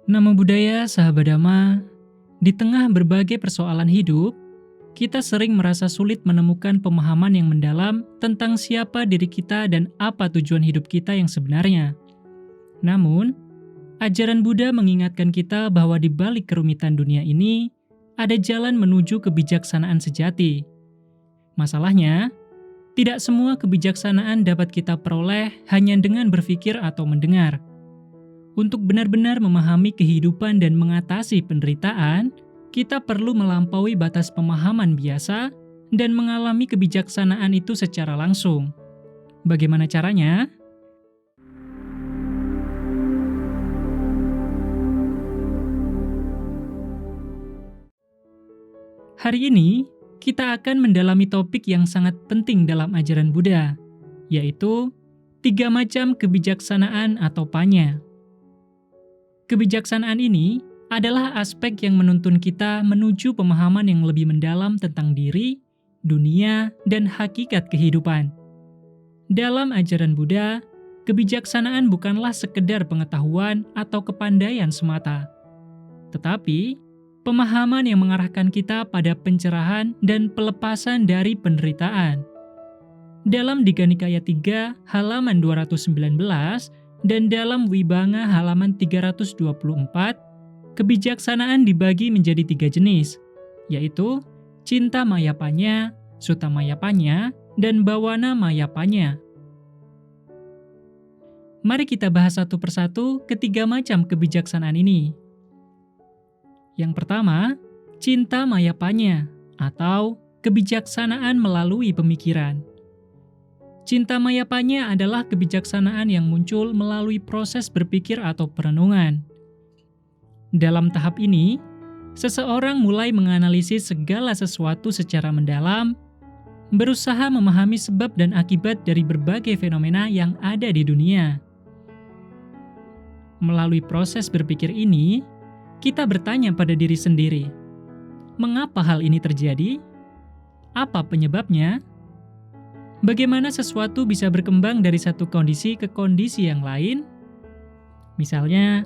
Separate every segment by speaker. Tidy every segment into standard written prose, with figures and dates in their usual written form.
Speaker 1: Nama budaya sahabat Dhamma, di tengah berbagai persoalan hidup, kita sering merasa sulit menemukan pemahaman yang mendalam tentang siapa diri kita dan apa tujuan hidup kita yang sebenarnya. Namun, ajaran Buddha mengingatkan kita bahwa di balik kerumitan dunia ini, ada jalan menuju kebijaksanaan sejati. Masalahnya, tidak semua kebijaksanaan dapat kita peroleh hanya dengan berpikir atau mendengar. Untuk benar-benar memahami kehidupan dan mengatasi penderitaan, kita perlu melampaui batas pemahaman biasa dan mengalami kebijaksanaan itu secara langsung. Bagaimana caranya? Hari ini, kita akan mendalami topik yang sangat penting dalam ajaran Buddha, yaitu 3 macam kebijaksanaan atau panya. Kebijaksanaan ini adalah aspek yang menuntun kita menuju pemahaman yang lebih mendalam tentang diri, dunia, dan hakikat kehidupan. Dalam ajaran Buddha, kebijaksanaan bukanlah sekedar pengetahuan atau kepandaian semata, tetapi pemahaman yang mengarahkan kita pada pencerahan dan pelepasan dari penderitaan. Dalam Digha Nikaya 3, halaman 219, dan dalam Vibhanga halaman 324, kebijaksanaan dibagi menjadi 3 jenis, yaitu Cinta Mayapanya, Sutta Mayapanya, dan Bhawana Mayapanya. Mari kita bahas satu persatu ketiga macam kebijaksanaan ini. Yang pertama, Cinta Mayapanya, atau kebijaksanaan melalui pemikiran. Cinta Mayapanya adalah kebijaksanaan yang muncul melalui proses berpikir atau perenungan. Dalam tahap ini, seseorang mulai menganalisis segala sesuatu secara mendalam, berusaha memahami sebab dan akibat dari berbagai fenomena yang ada di dunia. Melalui proses berpikir ini, kita bertanya pada diri sendiri, mengapa hal ini terjadi? Apa penyebabnya? Bagaimana sesuatu bisa berkembang dari satu kondisi ke kondisi yang lain? Misalnya,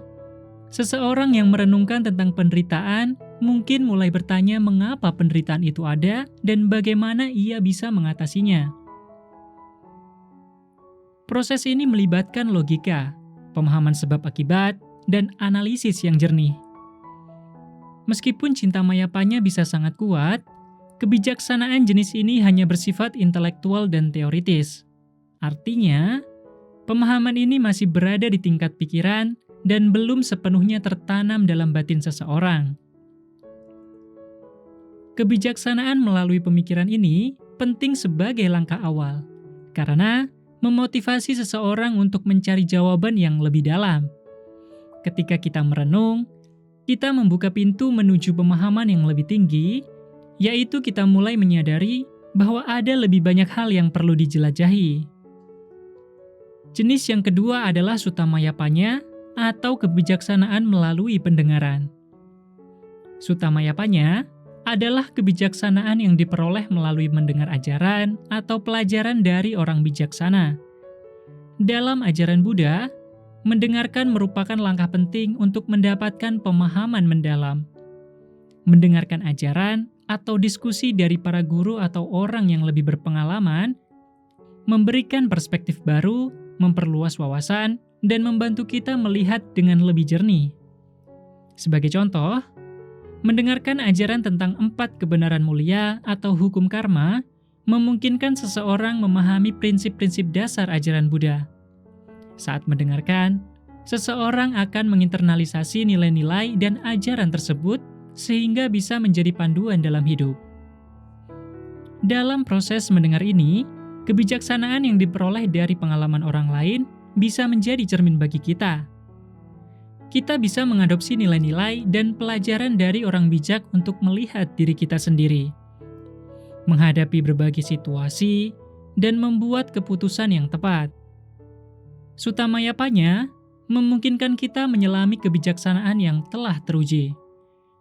Speaker 1: seseorang yang merenungkan tentang penderitaan mungkin mulai bertanya mengapa penderitaan itu ada dan bagaimana ia bisa mengatasinya. Proses ini melibatkan logika, pemahaman sebab akibat, dan analisis yang jernih. Meskipun cinta mayapanya bisa sangat kuat, kebijaksanaan jenis ini hanya bersifat intelektual dan teoritis. Artinya, pemahaman ini masih berada di tingkat pikiran dan belum sepenuhnya tertanam dalam batin seseorang. Kebijaksanaan melalui pemikiran ini penting sebagai langkah awal, karena memotivasi seseorang untuk mencari jawaban yang lebih dalam. Ketika kita merenung, kita membuka pintu menuju pemahaman yang lebih tinggi, yaitu kita mulai menyadari bahwa ada lebih banyak hal yang perlu dijelajahi. Jenis yang kedua adalah Sutta Mayapanya atau kebijaksanaan melalui pendengaran. Sutta Mayapanya adalah kebijaksanaan yang diperoleh melalui mendengar ajaran atau pelajaran dari orang bijaksana. Dalam ajaran Buddha, mendengarkan merupakan langkah penting untuk mendapatkan pemahaman mendalam. Mendengarkan ajaran atau diskusi dari para guru atau orang yang lebih berpengalaman, memberikan perspektif baru, memperluas wawasan, dan membantu kita melihat dengan lebih jernih. Sebagai contoh, mendengarkan ajaran tentang 4 kebenaran mulia atau hukum karma memungkinkan seseorang memahami prinsip-prinsip dasar ajaran Buddha. Saat mendengarkan, seseorang akan menginternalisasi nilai-nilai dan ajaran tersebut sehingga bisa menjadi panduan dalam hidup. Dalam proses mendengar ini, kebijaksanaan yang diperoleh dari pengalaman orang lain bisa menjadi cermin bagi kita. Kita bisa mengadopsi nilai-nilai dan pelajaran dari orang bijak untuk melihat diri kita sendiri, menghadapi berbagai situasi, dan membuat keputusan yang tepat. Sutta Mayapanya memungkinkan kita menyelami kebijaksanaan yang telah teruji,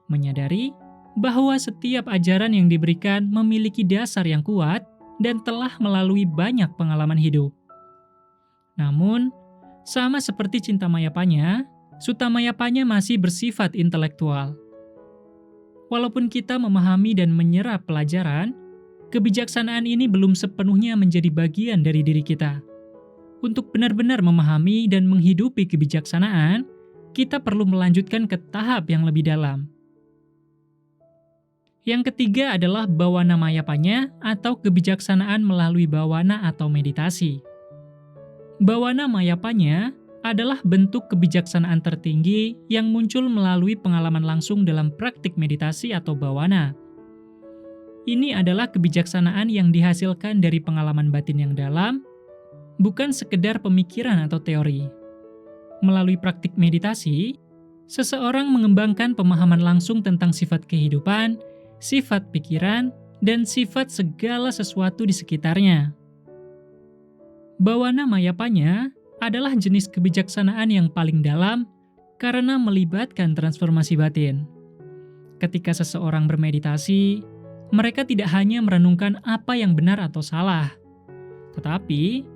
Speaker 1: menyadari bahwa setiap ajaran yang diberikan memiliki dasar yang kuat dan telah melalui banyak pengalaman hidup. Namun, sama seperti Cinta Mayapanya, Sutamayapanya masih bersifat intelektual. Walaupun kita memahami dan menyerap pelajaran, kebijaksanaan ini belum sepenuhnya menjadi bagian dari diri kita. Untuk benar-benar memahami dan menghidupi kebijaksanaan, kita perlu melanjutkan ke tahap yang lebih dalam. Yang ketiga adalah bawana mayapanya atau kebijaksanaan melalui bawana atau meditasi. Bawana mayapanya adalah bentuk kebijaksanaan tertinggi yang muncul melalui pengalaman langsung dalam praktik meditasi atau bawana. Ini adalah kebijaksanaan yang dihasilkan dari pengalaman batin yang dalam, bukan sekedar pemikiran atau teori. Melalui praktik meditasi, seseorang mengembangkan pemahaman langsung tentang sifat kehidupan, sifat pikiran, dan sifat segala sesuatu di sekitarnya. Bawana mayapanya adalah jenis kebijaksanaan yang paling dalam karena melibatkan transformasi batin. Ketika seseorang bermeditasi, mereka tidak hanya merenungkan apa yang benar atau salah, tetapi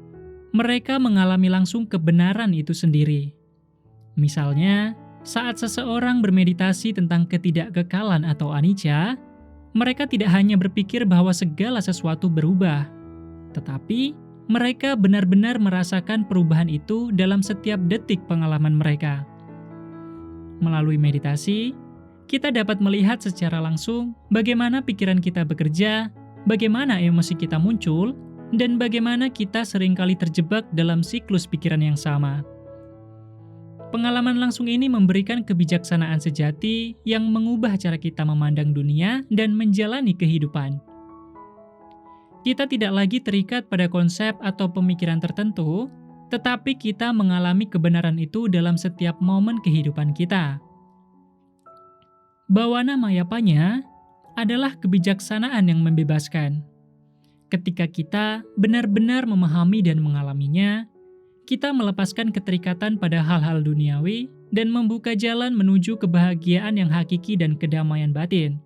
Speaker 1: mereka mengalami langsung kebenaran itu sendiri. Misalnya, saat seseorang bermeditasi tentang ketidakkekalan atau anicca, mereka tidak hanya berpikir bahwa segala sesuatu berubah, tetapi mereka benar-benar merasakan perubahan itu dalam setiap detik pengalaman mereka. Melalui meditasi, kita dapat melihat secara langsung bagaimana pikiran kita bekerja, bagaimana emosi kita muncul, dan bagaimana kita seringkali terjebak dalam siklus pikiran yang sama. Pengalaman langsung ini memberikan kebijaksanaan sejati yang mengubah cara kita memandang dunia dan menjalani kehidupan. Kita tidak lagi terikat pada konsep atau pemikiran tertentu, tetapi kita mengalami kebenaran itu dalam setiap momen kehidupan kita. Bawana mayapanya adalah kebijaksanaan yang membebaskan. Ketika kita benar-benar memahami dan mengalaminya, kita melepaskan keterikatan pada hal-hal duniawi dan membuka jalan menuju kebahagiaan yang hakiki dan kedamaian batin.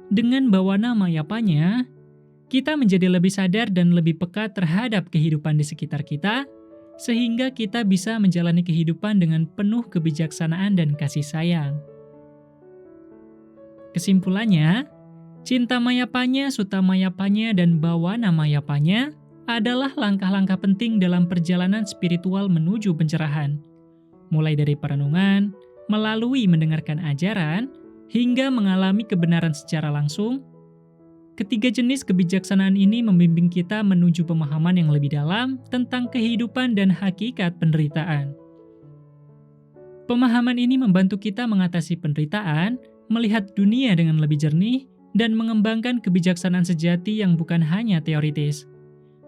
Speaker 1: Dengan bawana mayapanya, kita menjadi lebih sadar dan lebih peka terhadap kehidupan di sekitar kita, sehingga kita bisa menjalani kehidupan dengan penuh kebijaksanaan dan kasih sayang. Kesimpulannya, cinta mayapanya, sutamayapanya, dan bawana mayapanya adalah langkah-langkah penting dalam perjalanan spiritual menuju pencerahan. Mulai dari perenungan, melalui mendengarkan ajaran, hingga mengalami kebenaran secara langsung, ketiga jenis kebijaksanaan ini membimbing kita menuju pemahaman yang lebih dalam tentang kehidupan dan hakikat penderitaan. Pemahaman ini membantu kita mengatasi penderitaan, melihat dunia dengan lebih jernih, dan mengembangkan kebijaksanaan sejati yang bukan hanya teoritis,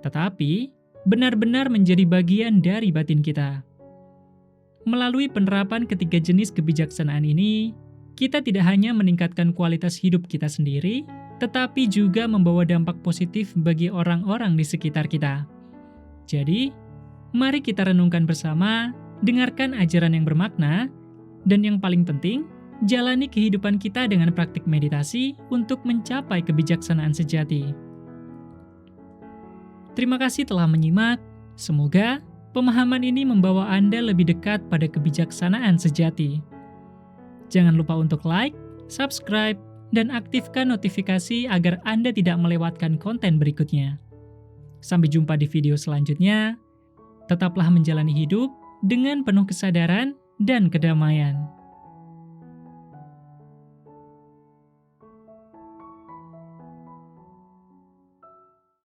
Speaker 1: tetapi benar-benar menjadi bagian dari batin kita. Melalui penerapan ketiga jenis kebijaksanaan ini, kita tidak hanya meningkatkan kualitas hidup kita sendiri, tetapi juga membawa dampak positif bagi orang-orang di sekitar kita. Jadi, mari kita renungkan bersama, dengarkan ajaran yang bermakna, dan yang paling penting, jalani kehidupan kita dengan praktik meditasi untuk mencapai kebijaksanaan sejati. Terima kasih telah menyimak. Semoga pemahaman ini membawa Anda lebih dekat pada kebijaksanaan sejati. Jangan lupa untuk like, subscribe, dan aktifkan notifikasi agar Anda tidak melewatkan konten berikutnya. Sampai jumpa di video selanjutnya. Tetaplah menjalani hidup dengan penuh kesadaran dan kedamaian.